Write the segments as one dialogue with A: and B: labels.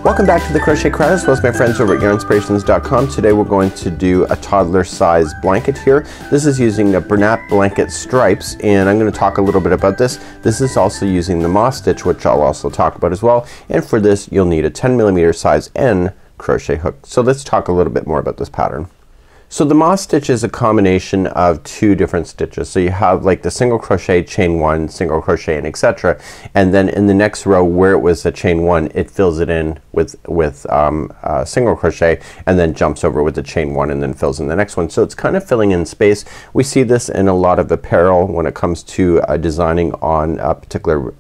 A: Welcome back to the Crochet Crowd, with my friends over at yarnspirations.com. Today we're going to do a toddler size blanket here. This is using the Bernat blanket stripes, and I'm going to talk a little bit about this. This is also using the moss stitch, which I'll also talk about as well. And for this you'll need a 10mm size N crochet hook. So let's talk a little bit more about this pattern. So the moss stitch is a combination of two different stitches. So you have like the single crochet, chain one, single crochet, and etc. And then in the next row where it was a chain one, it fills it in with single crochet and then jumps over with the chain one and then fills in the next one. So it's kind of filling in space. We see this in a lot of apparel when it comes to designing on a particular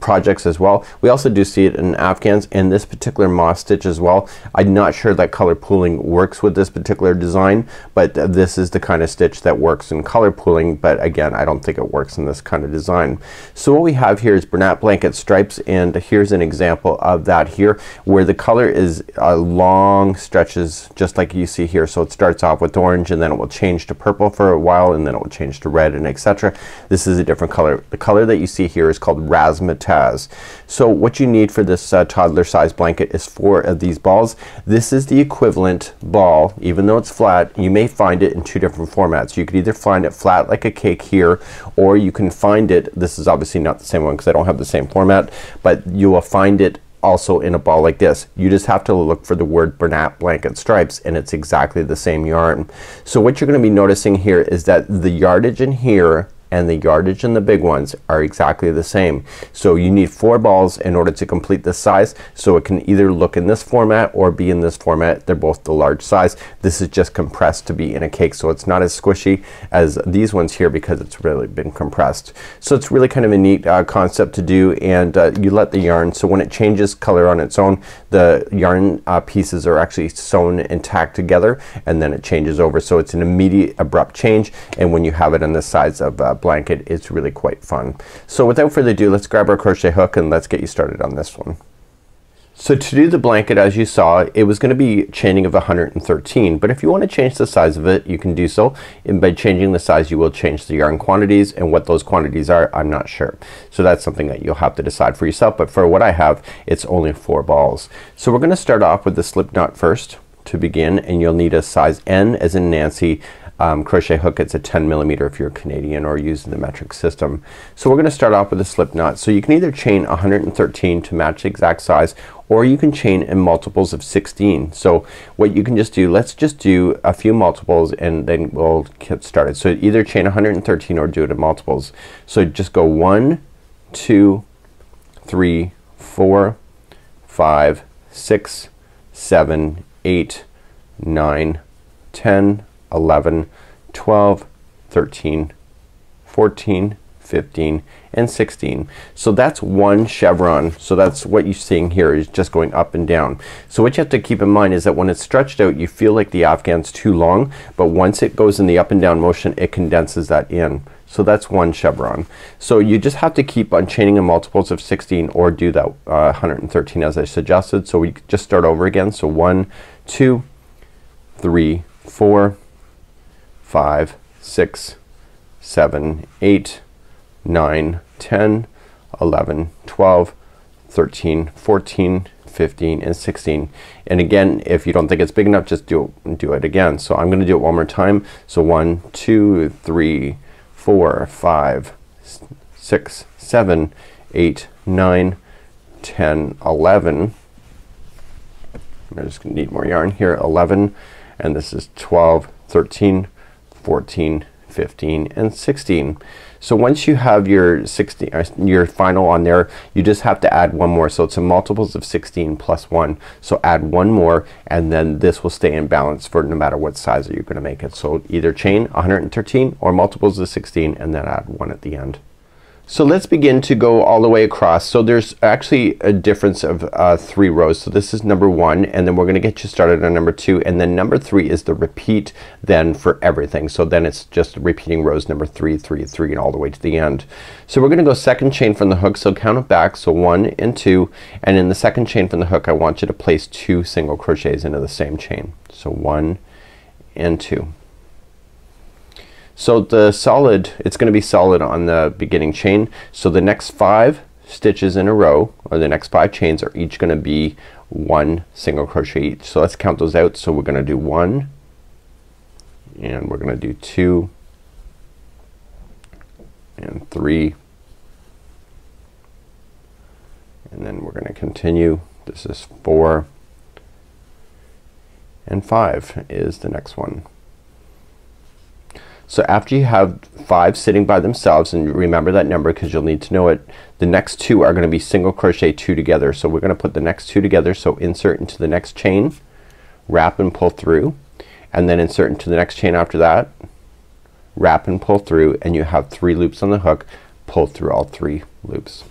A: projects as well. We also do see it in afghans and this particular moss stitch as well. I'm not sure that color pooling works with this particular design, but this is the kind of stitch that works in color pooling, but again I don't think it works in this kind of design. So what we have here is Bernat blanket stripes, and here's an example of that here where the color is long stretches just like you see here. So it starts off with orange and then it will change to purple for a while and then it will change to red and etc. This is a different color. The color that you see here is called Razamatazz. So what you need for this toddler size blanket is 4 of these balls. This is the equivalent ball. Even though it's flat, you may find it in 2 different formats. You could either find it flat like a cake here, or you can find it, this is obviously not the same one because I don't have the same format, but you will find it also in a ball like this. You just have to look for the word Bernat blanket stripes and it's exactly the same yarn. So what you're gonna be noticing here is that the yardage in here and the yardage in the big ones are exactly the same. So you need 4 balls in order to complete this size. So it can either look in this format or be in this format. They're both the large size. This is just compressed to be in a cake, so it's not as squishy as these ones here because it's really been compressed. So it's really kind of a neat concept to do, and you let the yarn, so when it changes color on its own, the yarn pieces are actually sewn and tacked together and then it changes over. So it's an immediate abrupt change, and when you have it in the size of blanket it's really quite fun. So without further ado, let's grab our crochet hook and let's get you started on this one. So to do the blanket, as you saw, it was gonna be chaining of 113, but if you want to change the size of it you can do so, and by changing the size you will change the yarn quantities, and what those quantities are I'm not sure. So that's something that you'll have to decide for yourself, but for what I have it's only 4 balls. So we're gonna start off with the slip knot first to begin, and you'll need a size N as in Nancy crochet hook. It's a 10mm if you're Canadian or using the metric system. So we're gonna start off with a slip knot. So you can either chain 113 to match the exact size, or you can chain in multiples of 16. So what you can just do, let's just do a few multiples and then we'll get started. So either chain 113 or do it in multiples. So just go 1, 2, 3, 4, 5, 6, 7, 8, 9, 10, 11, 12, 13, 14, 15, and 16. So that's 1 chevron. So that's what you're seeing here is just going up and down. So what you have to keep in mind is that when it's stretched out you feel like the afghan's too long, but once it goes in the up and down motion it condenses that in. So that's 1 chevron. So you just have to keep on chaining in multiples of 16 or do that 113 as I suggested. So we just start over again. So 1, 2, 3, 4, 5, 6, 7, 8, 9, 10, 11, 12, 13, 14, 15, and 16. And again, if you don't think it's big enough, just do it again. So I'm gonna do it one more time. So 1, 2, 3, 4, 5, 6, 7, 8, 9, 10, 11. I'm just gonna need more yarn here. 11, and this is 12, 13, 14, 15, and 16. So once you have your 16, your final on there, you just have to add one more. So it's a multiples of 16 plus 1. So add one more and then this will stay in balance for no matter what size that you're gonna make it. So either chain 113 or multiples of 16 and then add 1 at the end. So let's begin to go all the way across. So there's actually a difference of 3 rows. So this is number 1, and then we're gonna get you started on number 2, and then number 3 is the repeat then for everything. So then it's just repeating rows number 3, 3, 3 and all the way to the end. So we're gonna go second chain from the hook. So count it back. So 1 and 2, and in the second chain from the hook I want you to place 2 single crochets into the same chain. So 1 and 2. So the solid, it's gonna be solid on the beginning chain. So the next 5, stitches in a row, or the next 5 chains, are each gonna be 1 single crochet each. So let's count those out. So we're gonna do 1, and we're gonna do 2 and 3, and then we're gonna continue. This is 4, and 5 is the next one. So after you have 5 sitting by themselves, and remember that number because you'll need to know it, the next 2 are gonna be single crochet 2 together. So we're gonna put the next 2 together. So insert into the next chain, wrap and pull through, and then insert into the next chain after that, wrap and pull through, and you have 3 loops on the hook. Pull through all 3 loops.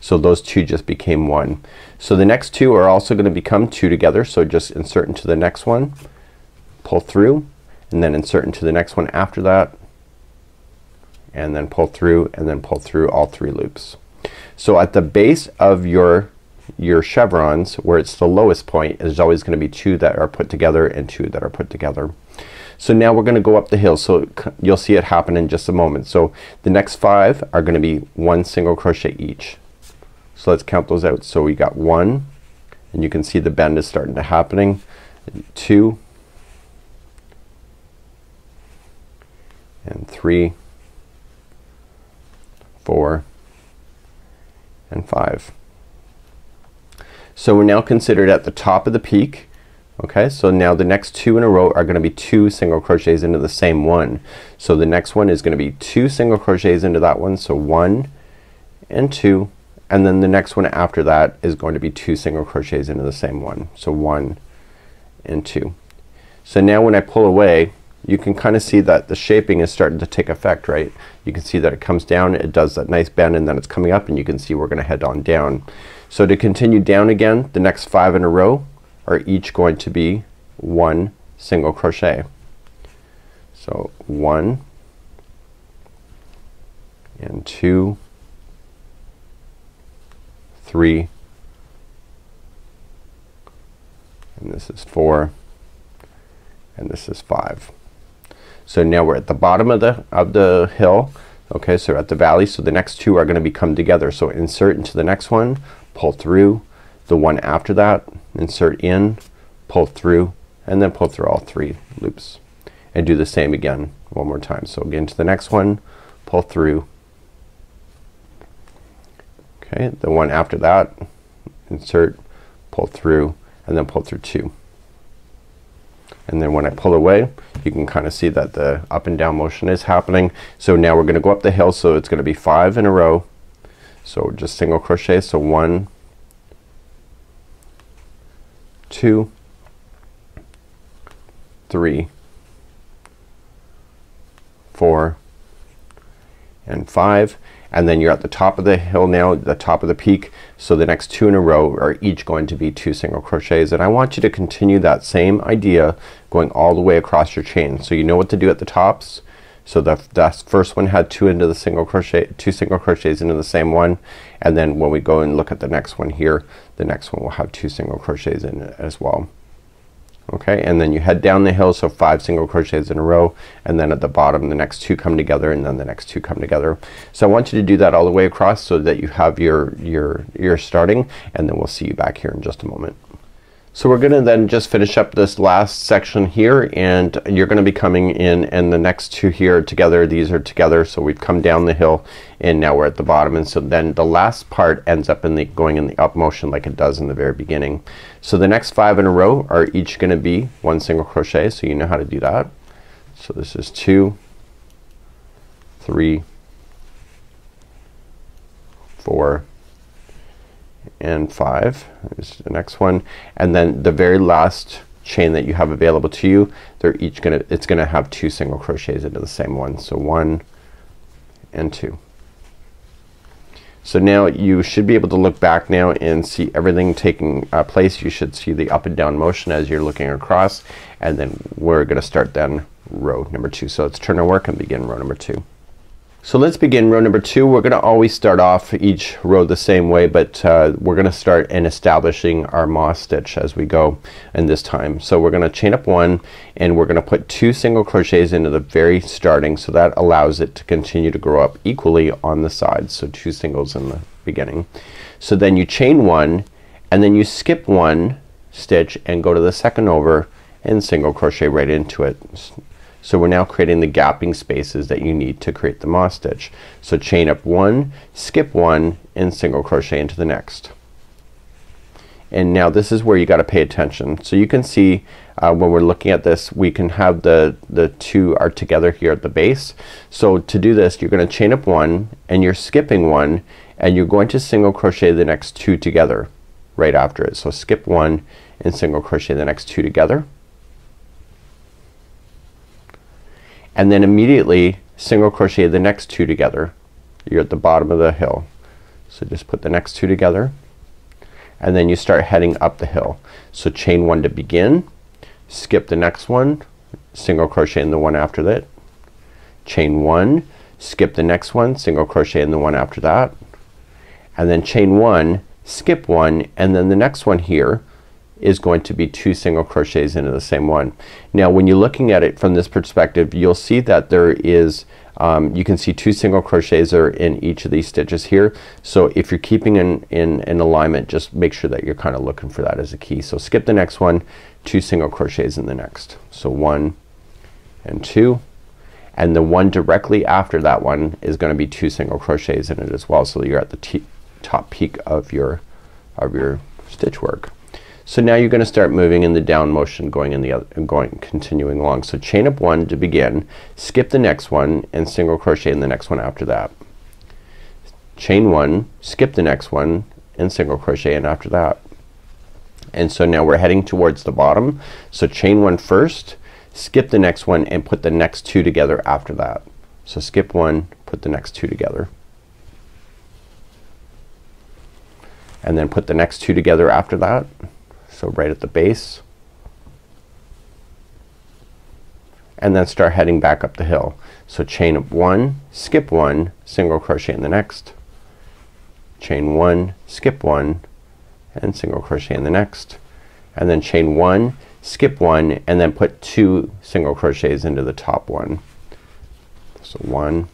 A: So those 2 just became 1. So the next 2 are also gonna become 2 together. So just insert into the next one, pull through, and then insert into the next one after that, and then pull through, and then pull through all 3 loops. So at the base of your chevrons, where it's the lowest point, there's always gonna be 2 that are put together and 2 that are put together. So now we're gonna go up the hill. So you'll see it happen in just a moment. So the next 5 are gonna be 1 single crochet each. So let's count those out. So we got 1, and you can see the bend is starting to happening. 2 and 3, 4 and 5. So we're now considered at the top of the peak. Okay, so now the next 2 in a row are gonna be 2 single crochets into the same one. So the next one is gonna be 2 single crochets into that one. So 1 and 2, and then the next one after that is going to be 2 single crochets into the same one. So 1 and 2. So now when I pull away, you can kind of see that the shaping is starting to take effect, right? You can see that it comes down, it does that nice bend, and then it's coming up, and you can see we're gonna head on down. So to continue down again, the next 5 in a row are each going to be 1 single crochet. So 1 and 2, 3, and this is 4, and this is 5. So now we're at the bottom of the hill. Okay, so we're at the valley. So the next 2 are gonna be come together. So insert into the next one, pull through, the one after that, insert in, pull through, and then pull through all 3 loops. And do the same again one more time. So again to the next one, pull through. Okay, the one after that, insert, pull through, and then pull through 2. And then when I pull away, you can kind of see that the up and down motion is happening. So now we're gonna go up the hill. So it's gonna be 5 in a row. So just single crochet. So 1, 2, 3, 4 and 5. And then you're at the top of the hill now, the top of the peak. So the next 2 in a row are each going to be 2 single crochets, and I want you to continue that same idea going all the way across your chain. So you know what to do at the tops. So the first one had 2 into the single crochet, 2 single crochets into the same one, and then when we go and look at the next one here, the next one will have 2 single crochets in it as well. Okay, and then you head down the hill, so 5 single crochets in a row, and then at the bottom the next 2 come together, and then the next 2 come together. So I want you to do that all the way across so that you have your starting, and then we'll see you back here in just a moment. So we're gonna then just finish up this last section here, and you're gonna be coming in, and the next 2 here are together, these are together. So we've come down the hill and now we're at the bottom, and so then the last part ends up in the going in the up motion like it does in the very beginning. So the next 5 in a row are each gonna be 1 single crochet, so you know how to do that. So this is 2, 3, 4 and 5. There's the next one, and then the very last chain that you have available to you, they're each gonna, it's gonna have 2 single crochets into the same one. So 1 and 2. So now you should be able to look back now and see everything taking place. You should see the up and down motion as you're looking across, and then we're gonna start then row number 2. So let's turn our work and begin row number 2. So let's begin row number 2. We're gonna always start off each row the same way, but we're gonna start in establishing our moss stitch as we go in this time. So we're gonna chain up 1, and we're gonna put 2 single crochets into the very starting, so that allows it to continue to grow up equally on the sides. So 2 singles in the beginning. So then you chain one and then you skip one stitch and go to the second over and single crochet right into it. So we're now creating the gapping spaces that you need to create the moss stitch. So chain up one, skip one, and single crochet into the next. And now this is where you gotta pay attention. So you can see when we're looking at this, we can have the two are together here at the base. So to do this, you're gonna chain up one and you're skipping one and you're going to single crochet the next two together right after it. So skip one and single crochet the next two together. And then immediately single crochet the next two together. You're at the bottom of the hill. So just put the next two together and then you start heading up the hill. So chain one to begin, skip the next one, single crochet in the one after that, chain one, skip the next one, single crochet in the one after that, and then chain one, skip one, and then the next one here is going to be two single crochets into the same one. Now when you're looking at it from this perspective, you'll see that there is you can see two single crochets are in each of these stitches here. So if you're keeping in alignment, just make sure that you're kind of looking for that as a key. So skip the next one, two single crochets in the next. So one and two, and the one directly after that one is gonna be two single crochets in it as well. So you're at the top peak of your stitch work. So now you're gonna start moving in the down motion, going in the other, continuing along. So chain up one to begin, skip the next one and single crochet in the next one after that. Chain one, skip the next one and single crochet in after that. And so now we're heading towards the bottom. So chain one first, skip the next one and put the next two together after that. So skip one, put the next two together. And then put the next two together after that. So right at the base, and then start heading back up the hill. So chain up one, skip one, single crochet in the next, chain one, skip one, and single crochet in the next, and then chain one, skip one, and then put two single crochets into the top one. So one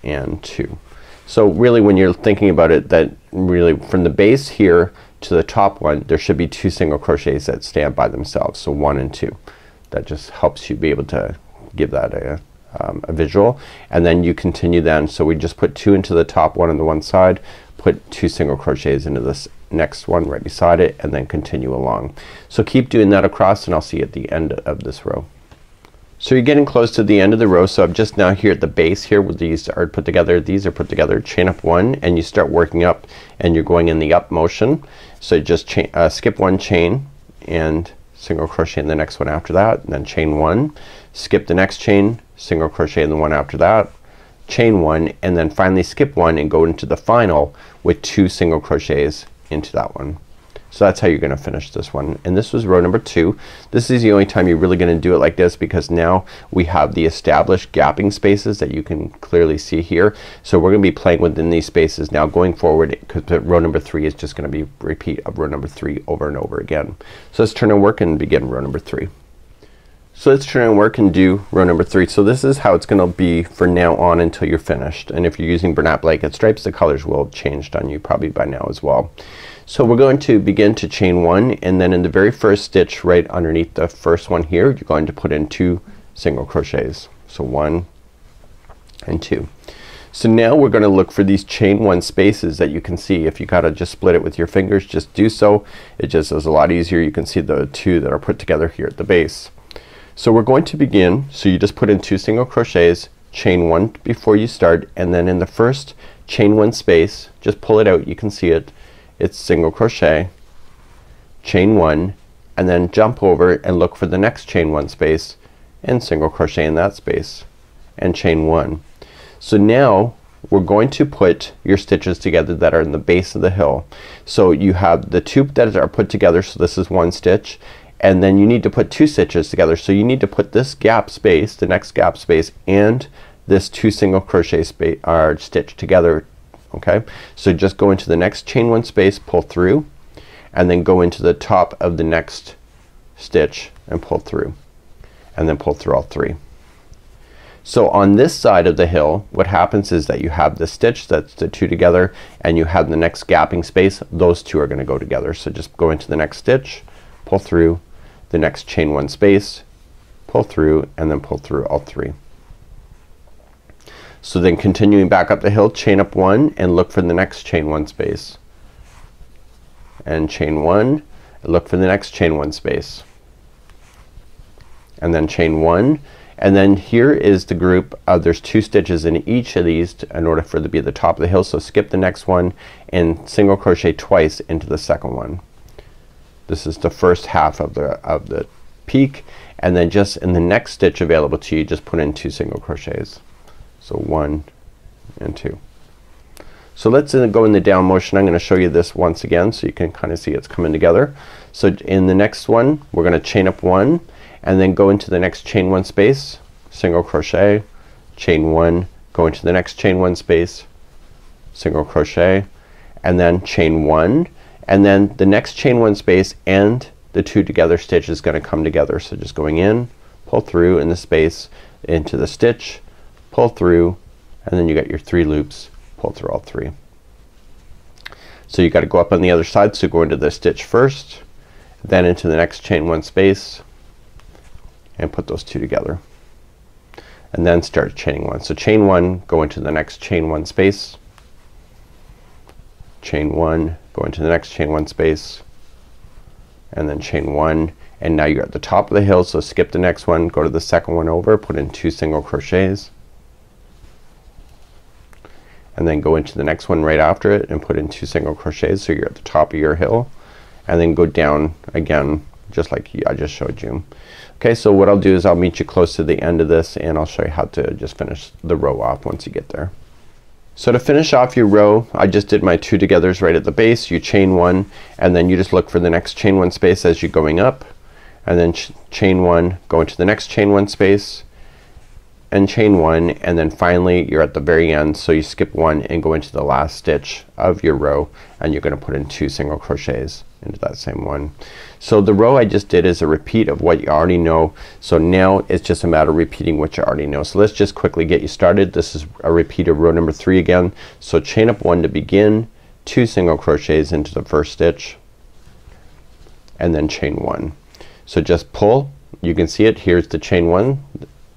A: and two. So really when you're thinking about it, that really from the base here to the top one, there should be two single crochets that stand by themselves. So one and two. That just helps you be able to give that a visual. And then you continue then. So we just put two into the top one on the one side, put two single crochets into this next one right beside it, and then continue along. So keep doing that across and I'll see you at the end of this row. So you're getting close to the end of the row. So I'm just now here at the base here with these are put together. These are put together. Chain up one and you start working up and you're going in the up motion. So just skip one chain and single crochet in the next one after that, and then chain one, skip the next chain, single crochet in the one after that, chain one, and then finally skip one and go into the final with two single crochets into that one. So that's how you're gonna finish this one. And this was row number 2. This is the only time you're really gonna do it like this, because now we have the established gapping spaces that you can clearly see here. So we're gonna be playing within these spaces now going forward, because row number 3 is just gonna be repeat of row number 3 over and over again. So let's turn our work and begin row number 3. So let's turn and work and do row number 3. So this is how it's gonna be for now on until you're finished. And if you're using Bernat blanket stripes, the colors will have changed on you probably by now as well. So we're going to begin to chain 1, and then in the very first stitch right underneath the first one here, you're going to put in 2 single crochets. So 1 and 2. So now we're gonna look for these chain 1 spaces that you can see. If you gotta just split it with your fingers, just do so. It just is a lot easier. You can see the 2 that are put together here at the base. So we're going to begin, so you just put in 2 single crochets, chain 1 before you start, and then in the first chain 1 space, just pull it out, you can see it. It's single crochet, chain 1, and then jump over and look for the next chain 1 space and single crochet in that space and chain 1. So now we're going to put your stitches together that are in the base of the hill. So you have the 2 that are put together, so this is 1 stitch, and then you need to put 2 stitches together. So you need to put this gap space, the next gap space, and this 2 single crochet space are stitched together. Okay, so just go into the next chain 1 space, pull through, and then go into the top of the next stitch and pull through, and then pull through all 3. So on this side of the hill, what happens is that you have the stitch, that's the two together, and you have the next gapping space. Those two are gonna go together. So just go into the next stitch, pull through the next chain one space, pull through, and then pull through all three. So then continuing back up the hill, chain up one and look for the next chain one space, and chain one, look for the next chain one space, and then chain one. And then here is the group there's two stitches in each of these in order for it to be at the top of the hill. So skip the next one and single crochet twice into the second one. This is the first half of the peak, and then just in the next stitch available to you, just put in 2 single crochets. So 1 and 2. So let's go in the down motion. I'm gonna show you this once again so you can kind of see it's coming together. So in the next one we're gonna chain up 1 and then go into the next chain 1 space, single crochet, chain 1, go into the next chain 1 space, single crochet, and then chain 1, and then the next chain 1 space and the 2 together stitch is gonna come together. So just going in, pull through in the space, into the stitch, pull through, and then you got your 3 loops, pull through all 3. So you gotta go up on the other side. So go into the stitch first, then into the next chain 1 space, and put those 2 together, and then start chaining 1. So chain 1, go into the next chain 1 space, chain 1, go into the next chain 1 space, and then chain 1, and now you're at the top of the hill. So skip the next one, go to the second one over, put in 2 single crochets, and then go into the next one right after it and put in 2 single crochets. So you're at the top of your hill, and then go down again just like I just showed you. Okay, so what I'll do is I'll meet you close to the end of this and I'll show you how to just finish the row off once you get there. So to finish off your row, I just did my 2 togethers right at the base. You chain 1 and then you just look for the next chain 1 space as you're going up, and then chain 1, go into the next chain 1 space and chain 1, and then finally you're at the very end. So you skip 1 and go into the last stitch of your row, and you're gonna put in 2 single crochets into that same one. So the row I just did is a repeat of what you already know. So now it's just a matter of repeating what you already know. So let's just quickly get you started. This is a repeat of row number 3 again. So chain up 1 to begin, 2 single crochets into the first stitch, and then chain 1. So just pull, you can see it, here's the chain 1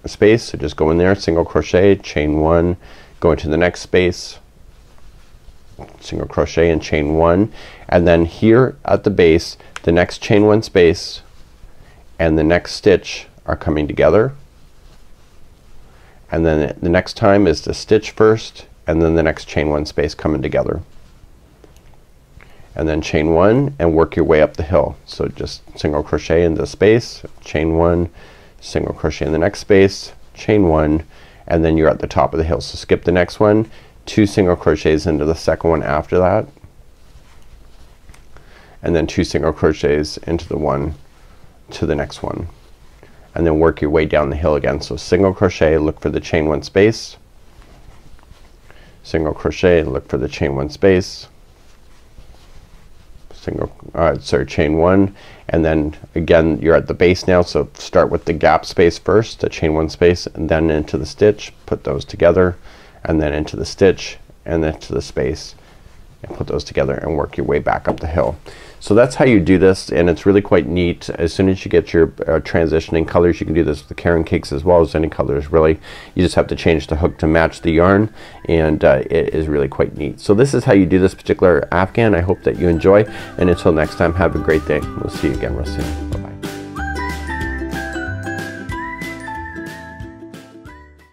A: space, so just go in there, single crochet, chain 1, go into the next space, single crochet and chain 1, and then here at the base the next chain 1 space and the next stitch are coming together, and then the next time is the stitch first and then the next chain 1 space coming together, and then chain 1 and work your way up the hill. So just single crochet in the space, chain 1, single crochet in the next space, chain 1, and then you're at the top of the hill. So skip the next one, 2 single crochets into the second one after that, and then 2 single crochets into the one to the next one, and then work your way down the hill again. So single crochet, look for the chain 1 space, single crochet, look for the chain 1 space, chain 1, and then again you're at the base now. So start with the gap space first, the chain 1 space, and then into the stitch, put those together, and then into the stitch and then to the space, and put those together and work your way back up the hill. So that's how you do this, and it's really quite neat. As soon as you get your transitioning colors, you can do this with the Caron cakes as well as any colors really. You just have to change the hook to match the yarn, and it is really quite neat. So this is how you do this particular afghan. I hope that you enjoy, and until next time, have a great day. We'll see you again real soon.